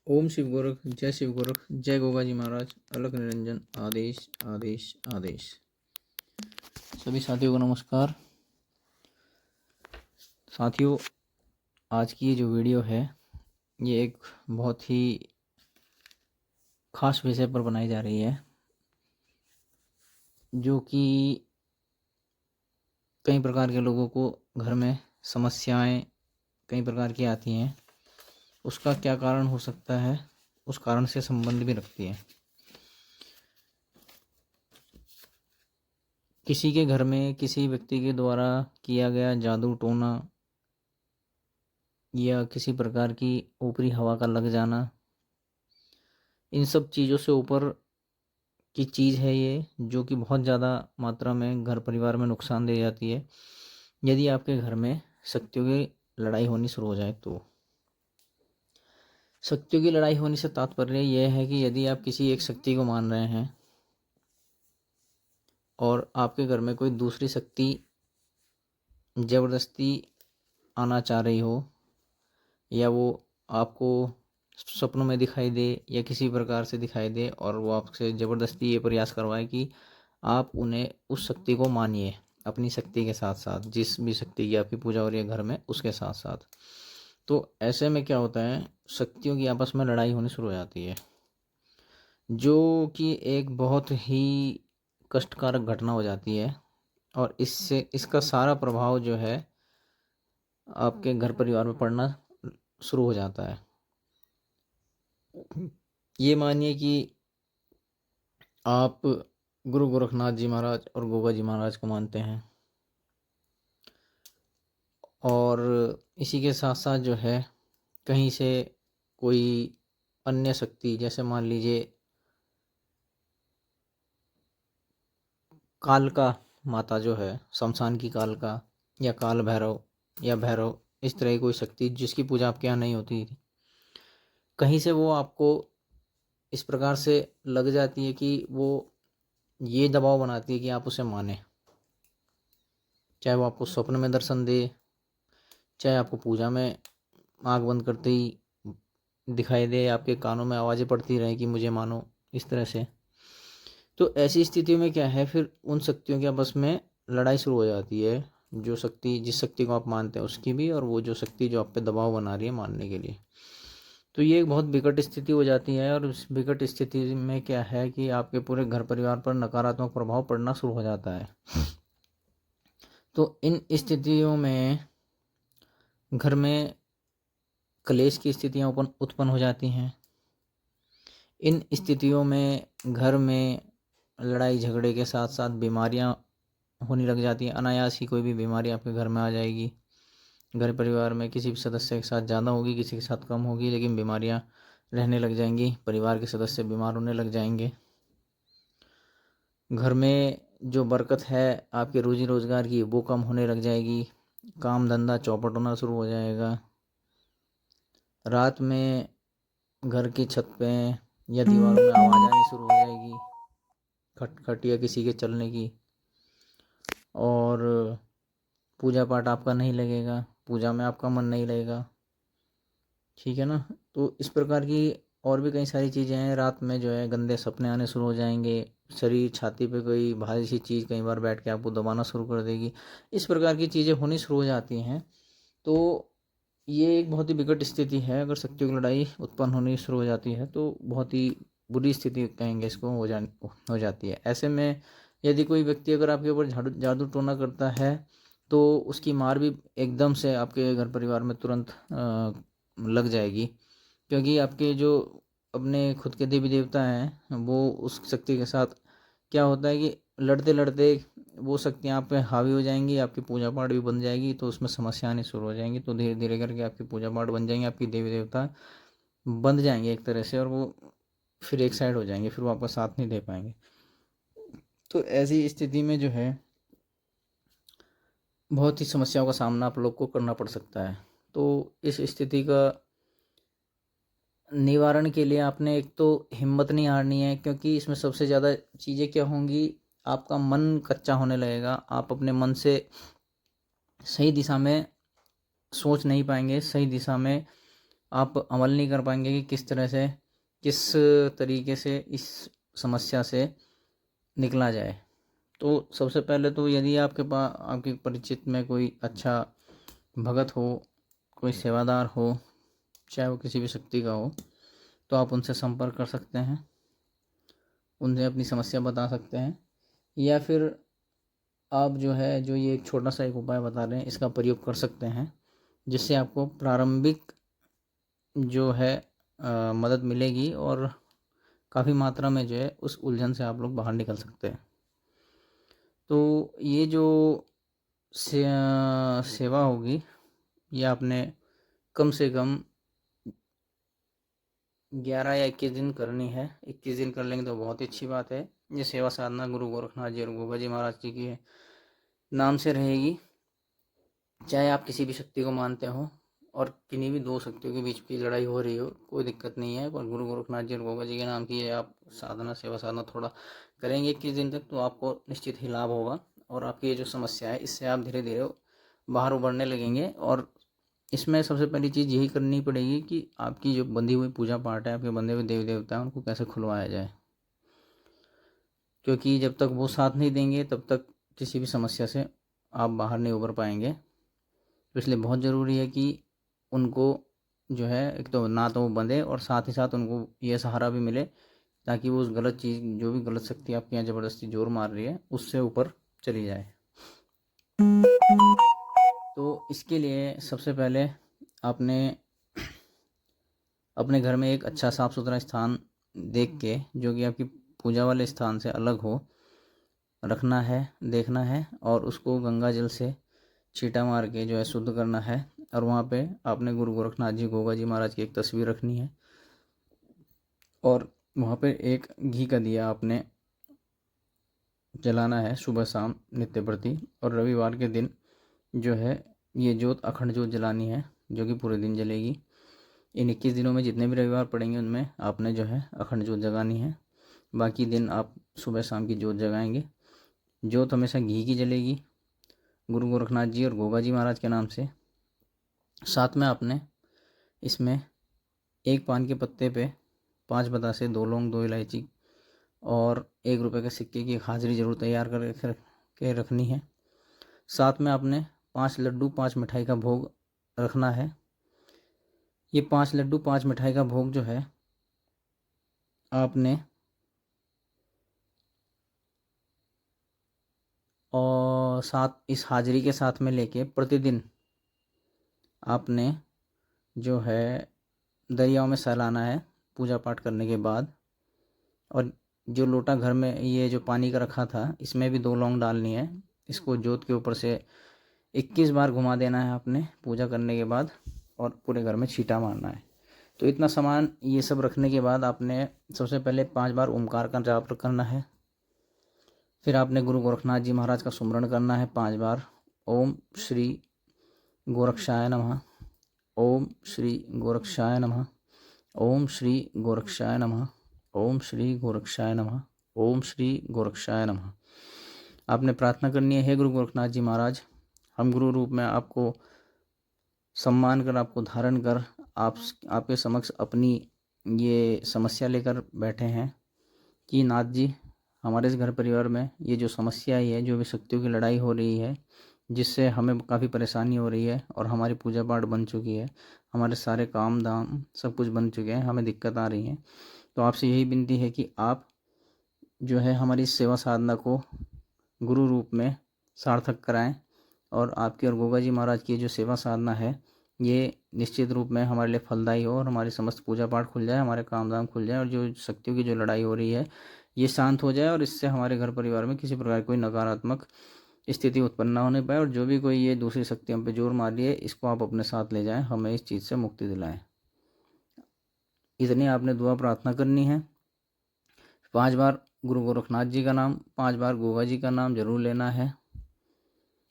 ओम शिव गोरख, जय शिव गोरख, जय गोगा जी महाराज, अलख निरंजन, आदेश आदेश आदेश। सभी साथियों को नमस्कार। साथियों, आज की ये जो वीडियो है ये एक बहुत ही खास विषय पर बनाई जा रही है, जो कि कई प्रकार के लोगों को घर में समस्याएं कई प्रकार की आती हैं। उसका क्या कारण हो सकता है, उस कारण से संबंध भी रखती है। किसी के घर में किसी व्यक्ति के द्वारा किया गया जादू टोना या किसी प्रकार की ऊपरी हवा का लग जाना, इन सब चीज़ों से ऊपर की चीज़ है ये, जो कि बहुत ज़्यादा मात्रा में घर परिवार में नुकसान दे जाती है यदि आपके घर में शक्तियों की लड़ाई होनी शुरू हो जाए। तो शक्तियों की लड़ाई होने से तात्पर्य यह है कि यदि आप किसी एक शक्ति को मान रहे हैं और आपके घर में कोई दूसरी शक्ति ज़बरदस्ती आना चाह रही हो, या वो आपको सपनों में दिखाई दे या किसी प्रकार से दिखाई दे और वो आपसे ज़बरदस्ती ये प्रयास करवाए कि आप उन्हें उस शक्ति को मानिए अपनी शक्ति के साथ साथ, जिस भी शक्ति की आपकी पूजा हो रही है घर में उसके साथ साथ, तो ऐसे में क्या होता है, शक्तियों की आपस में लड़ाई होनी शुरू हो जाती है, जो कि एक बहुत ही कष्टकारक घटना हो जाती है। और इससे इसका सारा प्रभाव जो है आपके घर परिवार में पड़ना शुरू हो जाता है। ये मानिए कि आप गुरु गोरखनाथ जी महाराज और गोगा जी महाराज को मानते हैं, और इसी के साथ साथ जो है कहीं से कोई अन्य शक्ति, जैसे मान लीजिए कालका माता जो है, शमशान की कालका या काल भैरव या भैरव, इस तरह की कोई शक्ति जिसकी पूजा आपके यहाँ नहीं होती थी, कहीं से वो आपको इस प्रकार से लग जाती है कि वो ये दबाव बनाती है कि आप उसे माने, चाहे वो आपको स्वप्न में दर्शन दे, चाहे आपको पूजा में आँख बंद करते ही दिखाई दे, आपके कानों में आवाज़ें पड़ती रहें कि मुझे मानो, इस तरह से। तो ऐसी स्थिति में क्या है, फिर उन शक्तियों के आपस में लड़ाई शुरू हो जाती है, जो शक्ति जिस शक्ति को आप मानते हैं उसकी भी, और वो जो शक्ति जो आप पे दबाव बना रही है मानने के लिए। तो ये एक बहुत विकट स्थिति हो जाती है, और उस विकट स्थिति में क्या है कि आपके पूरे घर परिवार पर नकारात्मक प्रभाव पड़ना शुरू हो जाता है। तो इन स्थितियों में घर में क्लेश की स्थितियाँ उत्पन्न हो जाती हैं। इन स्थितियों में घर में लड़ाई झगड़े के साथ साथ बीमारियां होने लग जाती हैं। अनायास ही कोई भी बीमारी आपके घर में आ जाएगी। घर परिवार में किसी भी सदस्य के साथ ज़्यादा होगी, किसी के साथ कम होगी, लेकिन बीमारियां रहने लग जाएंगी। परिवार के सदस्य बीमार होने लग जाएंगे। घर में जो बरकत है आपके रोजी रोज़गार की, वो कम होने लग जाएगी। काम धंधा चौपट होना शुरू हो जाएगा। रात में घर की छत पे या दीवारों में आवाज़ आनी शुरू हो जाएगी, खटखट या किसी के चलने की। और पूजा पाठ आपका नहीं लगेगा, पूजा में आपका मन नहीं लगेगा, ठीक है ना। तो इस प्रकार की और भी कई सारी चीज़ें हैं। रात में जो है गंदे सपने आने शुरू हो जाएंगे। शरीर, छाती पे कोई भारी सी चीज़ कई बार बैठ के आपको दबाना शुरू कर देगी। इस प्रकार की चीज़ें होनी शुरू हो जाती हैं। तो ये एक बहुत ही विकट स्थिति है। अगर शक्तियों की लड़ाई उत्पन्न होनी शुरू हो जाती है तो बहुत ही बुरी स्थिति कहेंगे इसको, हो जाती है। ऐसे में यदि कोई व्यक्ति अगर आपके ऊपर जादू टोना करता है तो उसकी मार भी एकदम से आपके घर परिवार में तुरंत लग जाएगी, क्योंकि आपके जो अपने खुद के देवी देवता हैं वो उस शक्ति के साथ क्या होता है कि लड़ते लड़ते वो शक्तियाँ आप पे हावी हो जाएंगी, आपकी पूजा पाठ भी बन जाएगी, तो उसमें समस्या आनी शुरू हो जाएंगी। तो धीरे धीरे करके आपकी पूजा पाठ बन जाएंगी, आपकी देवी देवता बंध जाएंगे एक तरह से, और वो फिर एक साइड हो जाएंगे, फिर वो आपका साथ नहीं दे पाएंगे। तो ऐसी स्थिति में जो है बहुत ही समस्याओं का सामना आप लोग को करना पड़ सकता है। तो इस स्थिति का निवारण के लिए आपने एक तो हिम्मत नहीं हारनी है, क्योंकि इसमें सबसे ज़्यादा चीज़ें क्या होंगी, आपका मन कच्चा होने लगेगा। आप अपने मन से सही दिशा में सोच नहीं पाएंगे, सही दिशा में आप अमल नहीं कर पाएंगे कि किस तरीके से इस समस्या से निकला जाए। तो सबसे पहले तो यदि आपके परिचित में कोई अच्छा भगत हो, कोई सेवादार हो, चाहे वो किसी भी शक्ति का हो, तो आप उनसे संपर्क कर सकते हैं, उनसे अपनी समस्या बता सकते हैं। या फिर आप जो ये एक छोटा सा एक उपाय बता रहे हैं, इसका प्रयोग कर सकते हैं, जिससे आपको प्रारंभिक जो है मदद मिलेगी और काफ़ी मात्रा में जो है उस उलझन से आप लोग बाहर निकल सकते हैं। तो ये जो सेवा होगी, ये आपने कम से कम 11 या 21 दिन करनी है। 21 दिन कर लेंगे तो बहुत ही अच्छी बात है। ये सेवा साधना गुरु गोरखनाथ जी और गोगा जी महाराज जी की नाम से रहेगी। चाहे आप किसी भी शक्ति को मानते हो और किन्हीं भी दो शक्तियों के बीच की लड़ाई हो रही हो, कोई दिक्कत नहीं है, पर गुरु गोरखनाथ जी और गोगा जी के नाम की आप सेवा साधना थोड़ा करेंगे 21 दिन तक, तो आपको निश्चित ही लाभ होगा और आपकी ये जो समस्या है इससे आप धीरे धीरे बाहर उभरने लगेंगे। और इसमें सबसे पहली चीज़ यही करनी पड़ेगी कि आपकी जो बंधी हुई पूजा पाठ है, आपके बंधे हुए देवी देवता हैं, उनको कैसे खुलवाया जाए, क्योंकि जब तक वो साथ नहीं देंगे तब तक किसी भी समस्या से आप बाहर नहीं उभर पाएंगे। तो इसलिए बहुत ज़रूरी है कि उनको जो है एक तो ना तो वो बंधे और साथ ही साथ उनको ये सहारा भी मिले, ताकि वो उस गलत चीज़, जो भी गलत शक्ति आपके यहाँ ज़बरदस्ती जोर मार रही है, उससे ऊपर चली जाए। तो इसके लिए सबसे पहले आपने अपने घर में एक अच्छा साफ़ सुथरा स्थान देख के, जो कि आपकी पूजा वाले स्थान से अलग हो, रखना है, देखना है, और उसको गंगा जल से छींटा मार के जो है शुद्ध करना है। और वहाँ पे आपने गुरु गोरखनाथ जी गोगा जी महाराज की एक तस्वीर रखनी है और वहाँ पे एक घी का दिया आपने जलाना है सुबह शाम नित्य प्रति। और रविवार के दिन जो है ये ज्योत अखंड ज्योत जलानी है, जो कि पूरे दिन जलेगी। इन 21 दिनों में जितने भी रविवार पड़ेंगे उनमें आपने जो है अखंड ज्योत जगानी है। बाकी दिन आप सुबह शाम की ज्योत जगाएंगे। ज्योत हमेशा घी की जलेगी, गुरु गोरखनाथ जी और गोगा जी महाराज के नाम से। साथ में आपने इसमें एक पान के पत्ते पे 5 बतासे, 2 लौंग, 2 इलायची और 1 रुपये के सिक्के की एक हाजिरी ज़रूर तैयार करके रखनी है। साथ में आपने 5 लड्डू, 5 मिठाई का भोग रखना है। ये 5 लड्डू, 5 मिठाई का भोग जो है आपने और साथ इस हाजिरी के साथ में लेके प्रतिदिन आपने जो है दरियाओं में सहलाना है पूजा पाठ करने के बाद। और जो लोटा घर में ये जो पानी का रखा था, इसमें भी 2 लौंग डालनी है। इसको जोत के ऊपर से 21 बार घुमा देना है आपने पूजा करने के बाद, और पूरे घर में छींटा मारना है। तो इतना सामान ये सब रखने के बाद आपने सबसे पहले 5 बार ओमकार का जाप करना है। फिर आपने गुरु गोरखनाथ जी महाराज का सुमरण करना है 5 बार। ओम श्री गोरक्षाय नमः, ओम श्री गोरक्षाय नमः, ओम श्री गोरक्षाय नमः, ओम श्री गोरक्षाय नमः, ओम श्री गोरक्षाय नमः। आपने प्रार्थना करनी है, हे गुरु गोरखनाथ जी महाराज, हम गुरु रूप में आपको सम्मान कर, आपको धारण कर, आपके समक्ष अपनी ये समस्या लेकर बैठे हैं कि नाथ जी, हमारे इस घर परिवार में ये जो समस्या आई है, जो भी शक्तियों की लड़ाई हो रही है, जिससे हमें काफ़ी परेशानी हो रही है और हमारी पूजा पाठ बन चुकी है, हमारे सारे काम धाम सब कुछ बन चुके हैं, हमें दिक्कत आ रही है। तो आपसे यही विनती है कि आप जो है हमारी इस सेवा साधना को गुरु रूप में सार्थक कराएं, और आपकी और गोगा जी महाराज की जो सेवा साधना है ये निश्चित रूप में हमारे लिए फलदायी हो और हमारी समस्त पूजा पाठ खुल जाए, हमारे काम धाम खुल जाए, और जो शक्तियों की जो लड़ाई हो रही है ये शांत हो जाए, और इससे हमारे घर परिवार में किसी प्रकार की कोई नकारात्मक स्थिति उत्पन्न ना होने पाए। और जो भी कोई ये दूसरी शक्ति हम पे जोर मार रही है, इसको आप अपने साथ ले जाएं, हमें इस चीज़ से मुक्ति दिलाएं। इतनी आपने दुआ प्रार्थना करनी है। 5 बार गुरु गोरखनाथ जी का नाम, 5 बार गोगा जी का नाम जरूर लेना है,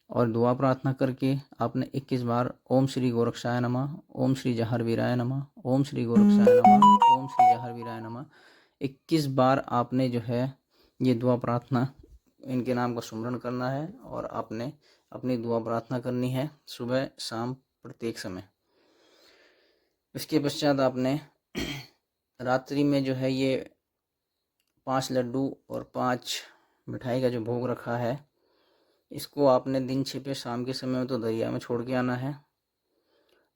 और दुआ प्रार्थना करके आपने 21 बार ओम श्री गोरक्षाय नमः, ओम श्री जहर वीराय नमः, ओम श्री गोरक्षाय नमः, ओम श्री जहर वीराय नमः 21 बार आपने जो है ये दुआ प्रार्थना इनके नाम का सुमरण करना है, और आपने अपनी दुआ प्रार्थना करनी है सुबह शाम प्रत्येक समय। इसके पश्चात आपने रात्रि में जो है ये 5 लड्डू और 5 मिठाई का जो भोग रखा है, इसको आपने दिन छिपे शाम के समय में तो दरिया में छोड़ के आना है,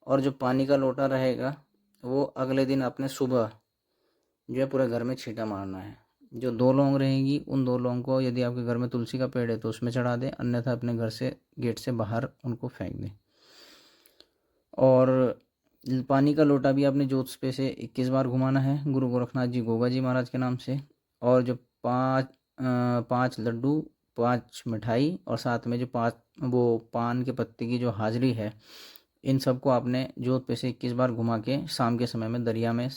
और जो पानी का लोटा रहेगा वो अगले दिन आपने सुबह जो है पूरे घर में छींटा मारना है। जो 2 लौंग रहेंगी उन 2 लौंग को यदि आपके घर में तुलसी का पेड़ है तो उसमें चढ़ा दें, अन्यथा अपने घर से गेट से बाहर उनको फेंक दें। और पानी का लोटा भी आपने जोत पे से 21 बार घुमाना है गुरु गोरखनाथ जी गोगा जी महाराज के नाम से। और जो 5 लड्डू, 5 मिठाई और साथ में जो 5 वो पान के पत्ते की जो हाजिरी है, इन सबको आपने जोत पे से 21 बार घुमा के शाम के समय में दरिया में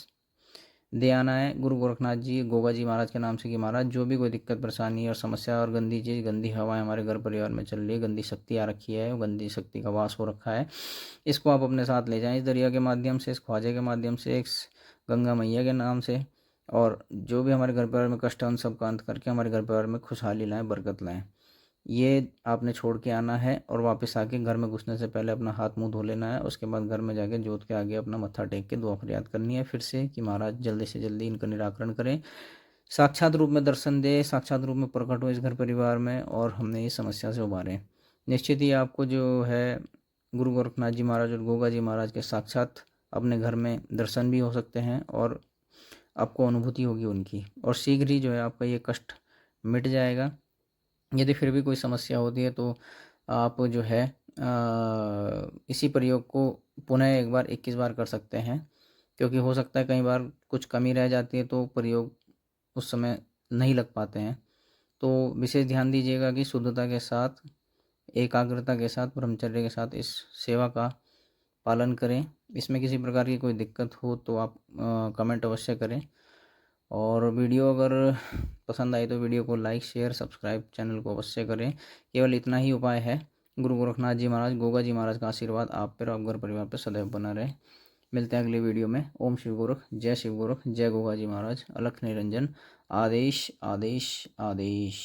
दे आना है गुरु गोरखनाथ जी गोगा जी महाराज के नाम से कि महाराज जो भी कोई दिक्कत परेशानी और समस्या और गंदी चीज़, गंदी हवाएं हमारे घर परिवार में चल रही है, गंदी शक्ति आ रखी है, गंदी शक्ति का वास हो रखा है, इसको आप अपने साथ ले जाएं इस दरिया के माध्यम से, इस ख्वाजे के माध्यम से, इस गंगा मैया के नाम से। और जो भी हमारे घर परिवार में कष्ट है उन सब का अंत करके हमारे घर परिवार में खुशहाली लाएँ, बरकत लाएँ। ये आपने छोड़ के आना है और वापस आके घर में घुसने से पहले अपना हाथ मुंह धो लेना है। उसके बाद घर में जाके जोत के आगे अपना मत्था टेक के दुआ फरियाद करनी है फिर से कि महाराज जल्दी से जल्दी इनका निराकरण करें, साक्षात रूप में दर्शन दे, साक्षात रूप में प्रकट हो इस घर परिवार में और हमने इस समस्या से उबारें। निश्चित ही आपको जो है गुरु गोरखनाथ जी महाराज और गोगा जी महाराज के साक्षात अपने घर में दर्शन भी हो सकते हैं और आपको अनुभूति होगी उनकी, और शीघ्र ही जो है आपका ये कष्ट मिट जाएगा। यदि फिर भी कोई समस्या होती है तो आप जो है इसी प्रयोग को पुनः एक बार 21 बार कर सकते हैं, क्योंकि हो सकता है कई बार कुछ कमी रह जाती है तो प्रयोग उस समय नहीं लग पाते हैं। तो विशेष ध्यान दीजिएगा कि शुद्धता के साथ, एकाग्रता के साथ, ब्रह्मचर्य के साथ इस सेवा का पालन करें। इसमें किसी प्रकार की कोई दिक्कत हो तो आप कमेंट अवश्य करें, और वीडियो अगर पसंद आई तो वीडियो को लाइक, शेयर, सब्सक्राइब, चैनल को अवश्य करें। केवल इतना ही उपाय है। गुरु गोरखनाथ जी महाराज गोगा जी महाराज का आशीर्वाद आप पर और घर परिवार पर सदैव बना रहे। मिलते हैं अगले वीडियो में। ओम शिव गोरख, जय शिव गोरख, जय गोगा जी महाराज, अलख निरंजन, आदेश आदेश आदेश।